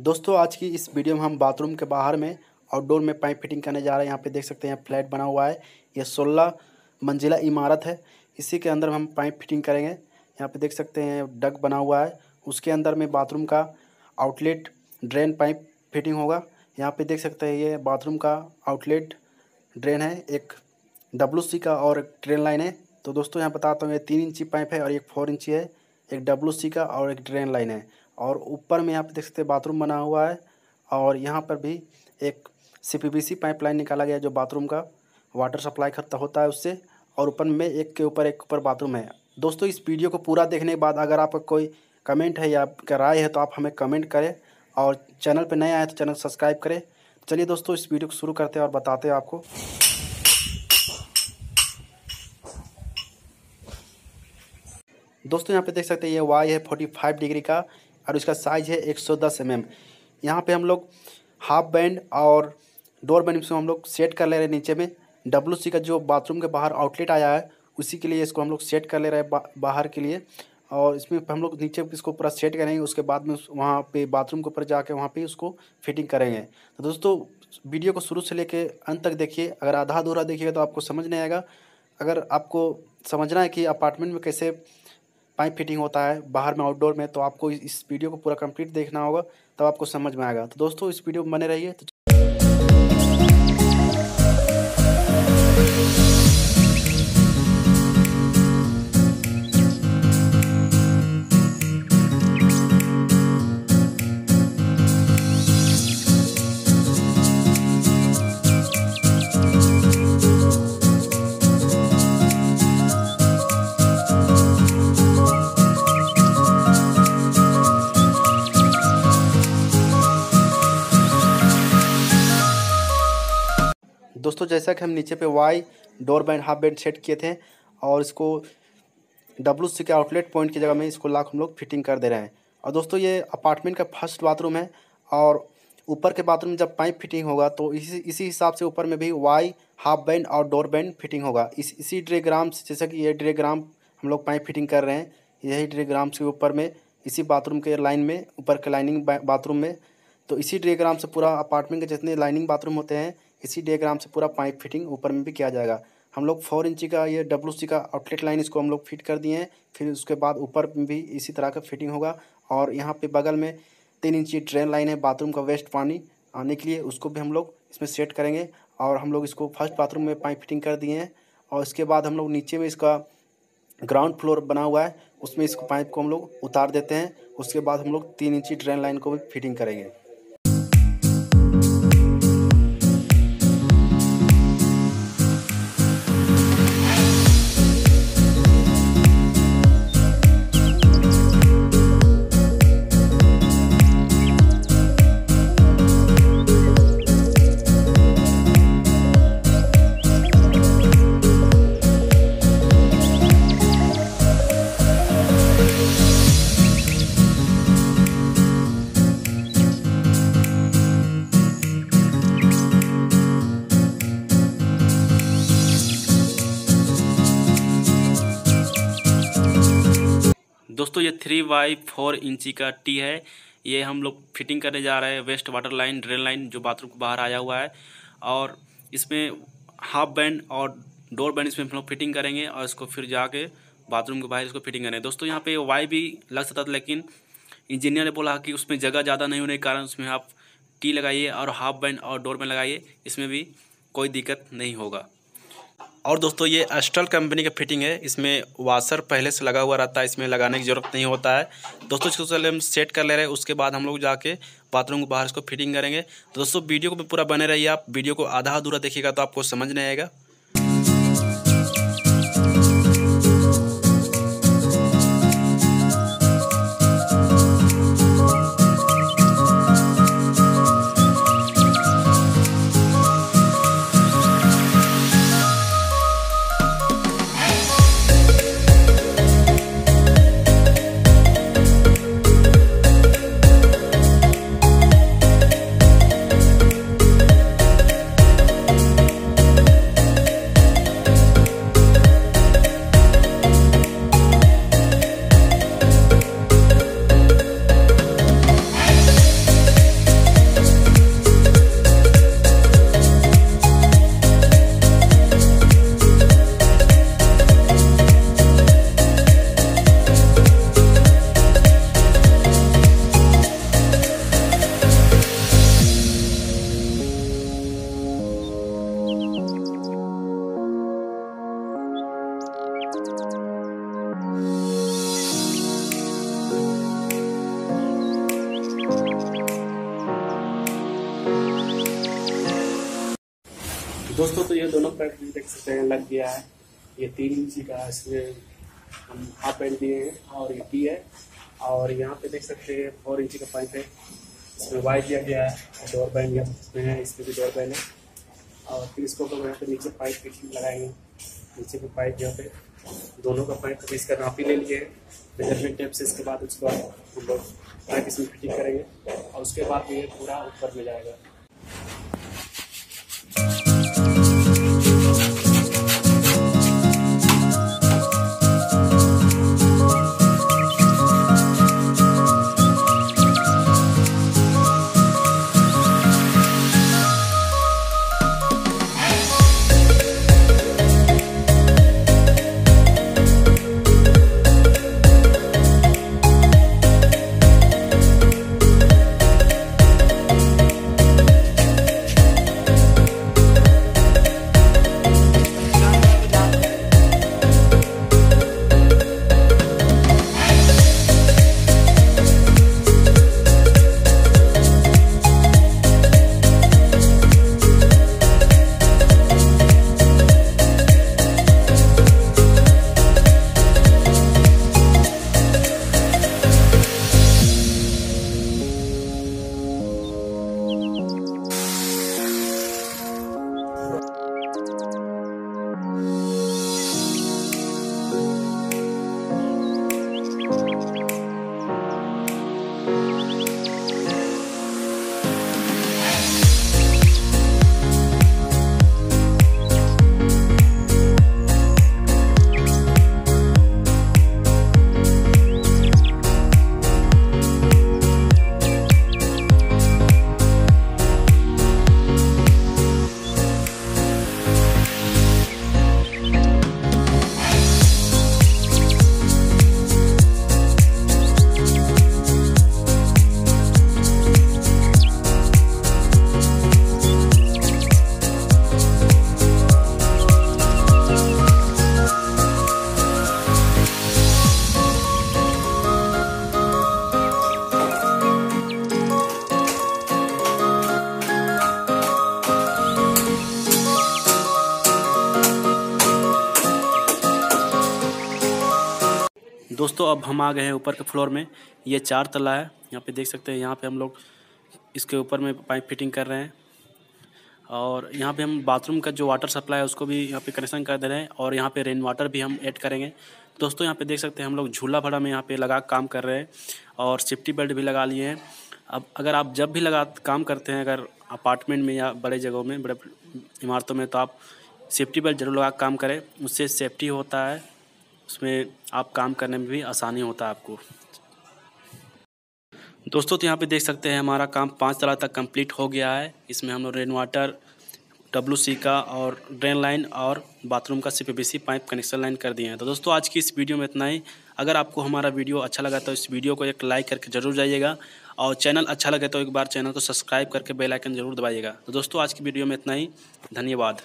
दोस्तों आज की इस वीडियो में हम बाथरूम के बाहर में आउटडोर में पाइप फिटिंग करने जा रहे हैं। यहाँ पे देख सकते हैं फ्लैट बना हुआ है। ये 16 मंजिला इमारत है। इसी के अंदर हम पाइप फिटिंग करेंगे। यहाँ पे देख सकते हैं डक बना हुआ है। उसके अंदर में बाथरूम का आउटलेट ड्रेन पाइप फिटिंग होगा। यहाँ पे देख सकते हैं ये बाथरूम का आउटलेट ड्रेन है, एक WC का और एक ड्रेन लाइन है। तो दोस्तों यहाँ बताता हूँ, ये 3 इंची पाइप है और एक 4 इंची है, एक WC का और एक ड्रेन लाइन है। और ऊपर में यहाँ पे देख सकते हैं बाथरूम बना हुआ है और यहाँ पर भी एक CPVC पाइप लाइन निकाला गया है जो बाथरूम का वाटर सप्लाई खत्म होता है उससे। और ऊपर में एक के ऊपर एक ऊपर बाथरूम है। दोस्तों इस वीडियो को पूरा देखने के बाद अगर आपका कोई कमेंट है या आपका राय है तो आप हमें कमेंट करें और चैनल पर नए आए तो चैनल सब्सक्राइब करें। चलिए दोस्तों इस वीडियो को शुरू करते हैं और बताते हैं आपको। दोस्तों यहाँ पे देख सकते हैं ये वाई है 45 डिग्री का और इसका साइज है 110 mm। यहाँ पे हम लोग हाफ बैंड और डोर बैंड से हम लोग सेट कर ले रहे हैं। नीचे में WC का जो बाथरूम के बाहर आउटलेट आया है उसी के लिए इसको हम लोग सेट कर ले रहे हैं बाहर के लिए। और इसमें हम लोग नीचे इसको पूरा सेट करेंगे। उसके बाद में वहाँ पे बाथरूम के ऊपर जाके वहाँ पे उसको फिटिंग करेंगे। तो दोस्तों वीडियो को शुरू से लेके अंत तक देखिए। अगर आधा अधूरा देखिएगा तो आपको समझ नहीं आएगा। अगर आपको समझना है कि अपार्टमेंट में कैसे पाइप फिटिंग होता है बाहर में आउटडोर में, तो आपको इस वीडियो को पूरा कंप्लीट देखना होगा, तब आपको समझ में आएगा। तो दोस्तों इस वीडियो में बने रहिए। दोस्तों जैसा कि हम नीचे पे Y door bend half bend set किए थे और इसको WC के आउटलेट पॉइंट की जगह में इसको लाख हम लोग फिटिंग कर दे रहे हैं। और दोस्तों ये अपार्टमेंट का फर्स्ट बाथरूम है और ऊपर के बाथरूम में जब पाइप फिटिंग होगा तो इसी हिसाब से ऊपर में भी वाई हाफ बैंड और डोर बैंड फिटिंग होगा। इसी डायग्राम से, जैसा कि ये डायग्राम हम लोग पाइप फिटिंग कर रहे हैं, यही डायग्राम के ऊपर में इसी बाथरूम के लाइन में ऊपर के लाइनिंग बाथरूम में, तो इसी डायग्राम से पूरा अपार्टमेंट के जितने लाइनिंग बाथरूम होते हैं इसी डायग्राम से पूरा पाइप फिटिंग ऊपर में भी किया जाएगा। हम लोग 4 इंची का ये WC का आउटलेट लाइन इसको हम लोग फिट कर दिए हैं। फिर उसके बाद ऊपर में भी इसी तरह का फिटिंग होगा। और यहाँ पे बगल में 3 इंची ड्रेन लाइन है बाथरूम का वेस्ट पानी आने के लिए, उसको भी हम लोग इसमें सेट करेंगे। और हम लोग इसको फर्स्ट बाथरूम में पाइप फिटिंग कर दिए हैं। और इसके बाद हम लोग नीचे में इसका ग्राउंड फ्लोर बना हुआ है उसमें इसको पाइप को हम लोग उतार देते हैं। उसके बाद हम लोग 3 इंची ड्रेन लाइन को भी फिटिंग करेंगे। दोस्तों ये 3x4 इंची का टी है। ये हम लोग फिटिंग करने जा रहे हैं waste water line drain line जो बाथरूम के बाहर आया हुआ है। और इसमें हाफ बैंड और डोर बैंड इसमें हम लोग फिटिंग करेंगे और इसको फिर जाके बाथरूम के बाहर इसको फिटिंग करेंगे। दोस्तों यहाँ पे वाई भी लग सकता था, लेकिन इंजीनियर ने बोला कि उसमें जगह ज़्यादा नहीं होने के कारण उसमें आप टी लगाइए और हाफ बैंड और डोर बैंड लगाइए, इसमें भी कोई दिक्कत नहीं होगा। और दोस्तों ये एस्ट्रल कंपनी का फिटिंग है। इसमें वाशर पहले से लगा हुआ रहता है, इसमें लगाने की ज़रूरत नहीं होता है। दोस्तों इसको पहले हम सेट कर ले रहे हैं, उसके बाद हम लोग जाके बाथरूम के बाहर इसको फिटिंग करेंगे। तो दोस्तों वीडियो को पूरा बने रहिए। आप वीडियो को आधा अधूरा देखिएगा तो आपको समझ नहीं आएगा। दोस्तों तो ये दोनों पाइप देख सकते हैं लग गया है। ये 3 इंची का इसमें हम हाफ बैंड दिए हैं और ये टी है। और यहाँ पे देख सकते हैं 4 इंची का पाइप है, इसमें वाई दिया गया है और डोर बैंड इसमें है, इसमें भी डोर बैंड है। और फिर इसको हम यहाँ पे नीचे पाइप फिटिंग लगाएंगे। नीचे के पाइप यहाँ पे दोनों का पाइप अभी इसका नापी ले लिए मेजरमेंट टेप से। इसके बाद उसको हम लोग पाइप इसमें फिटिंग करेंगे और उसके बाद ये पूरा ऊपर में जाएगा। दोस्तों अब हम आ गए हैं ऊपर के फ्लोर में। ये 4 तला है, यहाँ पे देख सकते हैं। यहाँ पे हम लोग इसके ऊपर में पाइप फिटिंग कर रहे हैं और यहाँ पे हम बाथरूम का जो वाटर सप्लाई है उसको भी यहाँ पे कनेक्शन कर दे रहे हैं और यहाँ पे रेन वाटर भी हम ऐड करेंगे। दोस्तों यहाँ पे देख सकते हैं हम लोग झूला भरा में यहाँ पे लगा काम कर रहे हैं और सेफ्टी बेल्ट भी लगा लिए हैं। अब अगर आप जब भी काम करते हैं अगर अपार्टमेंट में या बड़े जगहों में, बड़े इमारतों में, तो आप सेफ्टी बेल्ट जरूर लगा काम करें। उससे सेफ्टी होता है, उसमें आप काम करने में भी आसानी होता है आपको। दोस्तों तो यहाँ पे देख सकते हैं हमारा काम 5 तला तक कंप्लीट हो गया है। इसमें हम लोग रेन वाटर, WC का और ड्रेन लाइन और बाथरूम का CPVC पाइप कनेक्शन लाइन कर दिए हैं। तो दोस्तों आज की इस वीडियो में इतना ही। अगर आपको हमारा वीडियो अच्छा लगा तो इस वीडियो को एक लाइक करके जरूर जाइएगा और चैनल अच्छा लगे तो एक बार चैनल को सब्सक्राइब करके बेल आइकन जरूर दबाइएगा। तो दोस्तों आज की वीडियो में इतना ही। धन्यवाद।